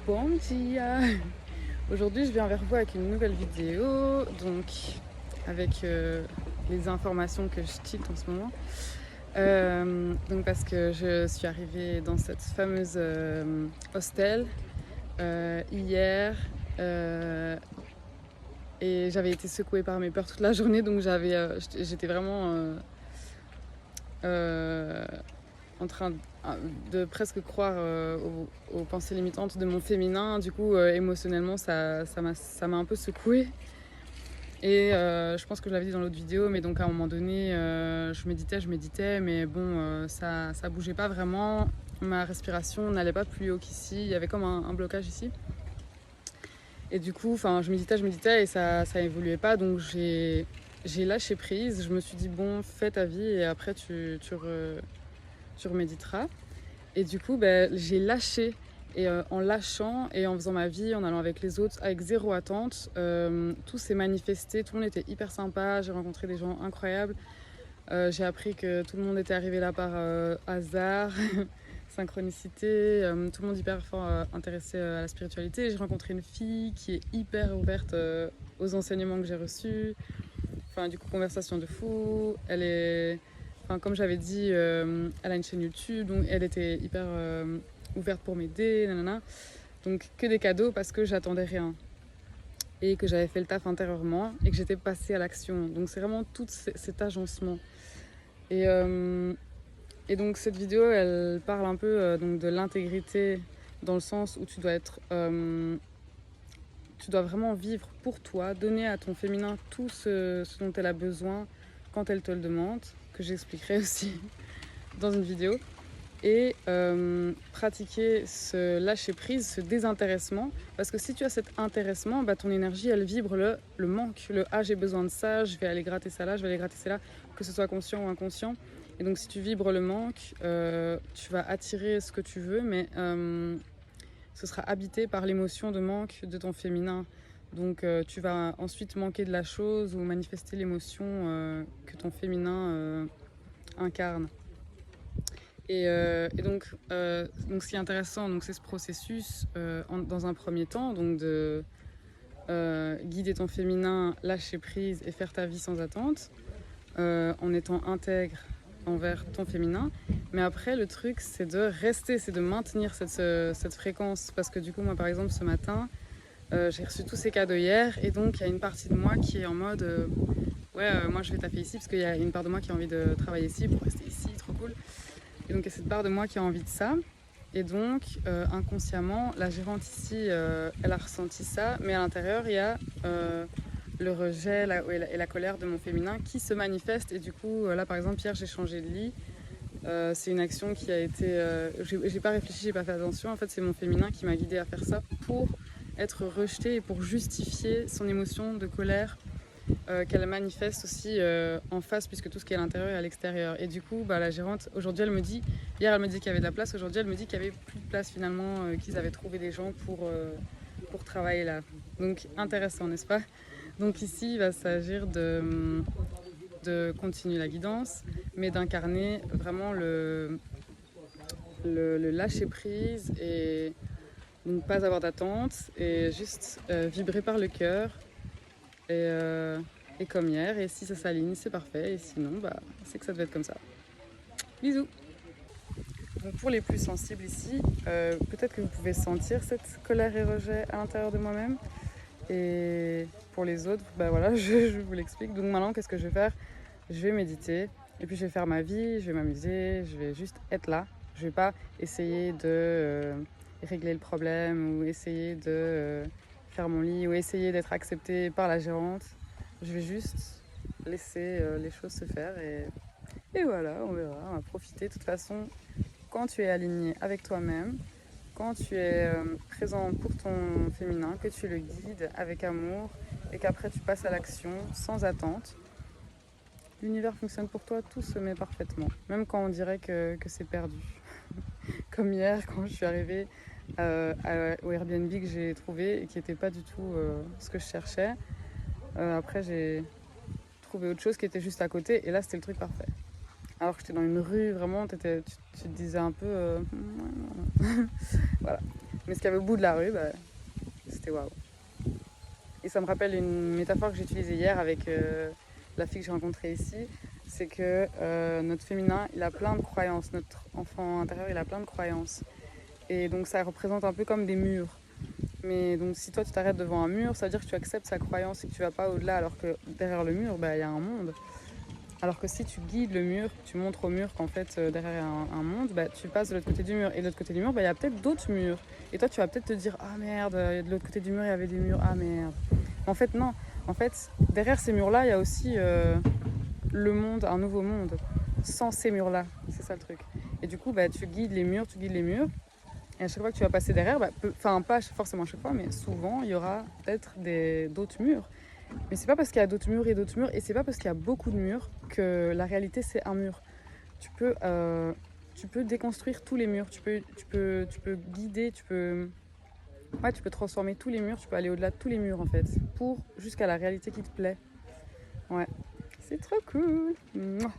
Bom dia! Aujourd'hui, je viens vers vous avec une nouvelle vidéo, donc avec les informations que je cheat en ce moment. Donc parce que je suis arrivée dans cette fameuse hostel hier et j'avais été secouée par mes peurs toute la journée, donc j'étais vraiment en train de presque croire aux pensées limitantes de mon féminin. Du coup, émotionnellement, ça m'a un peu secouée. Et je pense que je l'avais dit dans l'autre vidéo, mais donc à un moment donné, je méditais, mais bon, ça bougeait pas vraiment. Ma respiration n'allait pas plus haut qu'ici. Il y avait comme un blocage ici. Et du coup, je méditais et ça évoluait pas. Donc j'ai lâché prise. Je me suis dit, bon, fais ta vie et après tu reméditeras. Et du coup, j'ai lâché. Et en lâchant et en faisant ma vie, en allant avec les autres, avec zéro attente, tout s'est manifesté. Tout le monde était hyper sympa. J'ai rencontré des gens incroyables. J'ai appris que tout le monde était arrivé là par hasard, synchronicité. Tout le monde hyper fort intéressé à la spiritualité. J'ai rencontré une fille qui est hyper ouverte aux enseignements que j'ai reçus. Enfin, du coup, conversation de fou. Elle est... Enfin, comme j'avais dit, elle a une chaîne YouTube, donc elle était hyper ouverte pour m'aider, nanana. Donc que des cadeaux parce que j'attendais rien et que j'avais fait le taf intérieurement et que j'étais passée à l'action. Donc c'est vraiment tout cet agencement. Et donc cette vidéo, elle parle un peu donc de l'intégrité dans le sens où tu dois vraiment vivre pour toi, donner à ton féminin tout ce dont elle a besoin quand elle te le demande, que j'expliquerai aussi dans une vidéo, et pratiquer ce lâcher prise, ce désintéressement, parce que si tu as cet intéressement, ton énergie elle vibre le manque, le ah j'ai besoin de ça, je vais aller gratter ça là, je vais aller gratter ça là, que ce soit conscient ou inconscient. Et donc si tu vibres le manque, tu vas attirer ce que tu veux, mais ce sera habité par l'émotion de manque de ton féminin. Donc tu vas ensuite manquer de la chose ou manifester l'émotion que ton féminin incarne. Et donc ce qui est intéressant, c'est ce processus dans un premier temps, donc de guider ton féminin, lâcher prise et faire ta vie sans attente, en étant intègre envers ton féminin. Mais après, le truc, c'est de rester, c'est de maintenir cette fréquence. Parce que du coup, moi, par exemple, ce matin, j'ai reçu tous ces cadeaux hier. Et donc, il y a une partie de moi qui est en mode moi, je vais taffer ici. Parce qu'il y a une part de moi qui a envie de travailler ici pour rester ici, trop cool. Et donc, il y a cette part de moi qui a envie de ça. Et donc, inconsciemment, la gérante ici, elle a ressenti ça. Mais à l'intérieur, il y a le rejet et la colère de mon féminin qui se manifeste. Et du coup, là, par exemple, hier, j'ai changé de lit. C'est une action qui a été... j'ai pas réfléchi, j'ai pas fait attention. En fait, c'est mon féminin qui m'a guidée à faire ça pour être rejetée et pour justifier son émotion de colère qu'elle manifeste aussi en face, puisque tout ce qui est à l'intérieur est à l'extérieur. Et du coup, la gérante, aujourd'hui, elle me dit... Hier, elle me dit qu'il y avait de la place. Aujourd'hui, elle me dit qu'il y avait plus de place finalement, qu'ils avaient trouvé des gens pour travailler là. Donc, intéressant, n'est-ce pas? Donc ici, il va s'agir de continuer la guidance, mais d'incarner vraiment le lâcher prise et ne pas avoir d'attente et juste vibrer par le cœur et comme hier. Et si ça s'aligne, c'est parfait. Et sinon, c'est que ça devait être comme ça. Bisous. Donc pour les plus sensibles ici, peut-être que vous pouvez sentir cette colère et rejet à l'intérieur de moi-même. Et pour les autres, voilà, je vous l'explique. Donc maintenant, qu'est-ce que je vais faire? Je vais méditer et puis je vais faire ma vie, je vais m'amuser, je vais juste être là. Je vais pas essayer de régler le problème ou essayer de faire mon lit ou essayer d'être acceptée par la gérante. Je vais juste laisser les choses se faire et voilà, on verra, on va profiter. De toute façon, quand tu es aligné avec toi-même, quand tu es présent pour ton féminin, que tu le guides avec amour et qu'après tu passes à l'action sans attente, l'univers fonctionne pour toi, tout se met parfaitement. Même quand on dirait que c'est perdu. Comme hier, quand je suis arrivée au Airbnb que j'ai trouvé et qui n'était pas du tout ce que je cherchais. Après, j'ai trouvé autre chose qui était juste à côté et là, c'était le truc parfait. Alors que j'étais dans une rue, vraiment, tu te disais un peu... voilà. Mais ce qu'il y avait au bout de la rue, bah, c'était waouh. Et ça me rappelle une métaphore que j'ai utilisée hier avec la fille que j'ai rencontrée ici. C'est que notre féminin, il a plein de croyances. Notre enfant intérieur, il a plein de croyances. Et donc ça représente un peu comme des murs. Mais donc si toi tu t'arrêtes devant un mur, ça veut dire que tu acceptes sa croyance et que tu vas pas au-delà, alors que derrière le mur, bah, y a un monde. Alors que si tu guides le mur, tu montres au mur qu'en fait derrière il y a un monde, bah, tu passes de l'autre côté du mur. Et de l'autre côté du mur, bah, il y a peut-être d'autres murs. Et toi tu vas peut-être te dire ah merde, de l'autre côté du mur il y avait des murs, ah merde. En fait non, en fait derrière ces murs-là il y a aussi le monde, un nouveau monde, sans ces murs-là. C'est ça le truc. Et du coup bah, tu guides les murs, tu guides les murs. Et à chaque fois que tu vas passer derrière, bah, enfin pas forcément à chaque fois, mais souvent il y aura peut-être d'autres murs. Mais c'est pas parce qu'il y a d'autres murs et d'autres murs, et c'est pas parce qu'il y a beaucoup de murs que la réalité c'est un mur. Tu peux déconstruire tous les murs, tu peux guider, ouais, tu peux transformer tous les murs, tu peux aller au-delà de tous les murs en fait, pour jusqu'à la réalité qui te plaît. Ouais, c'est trop cool. Mouah.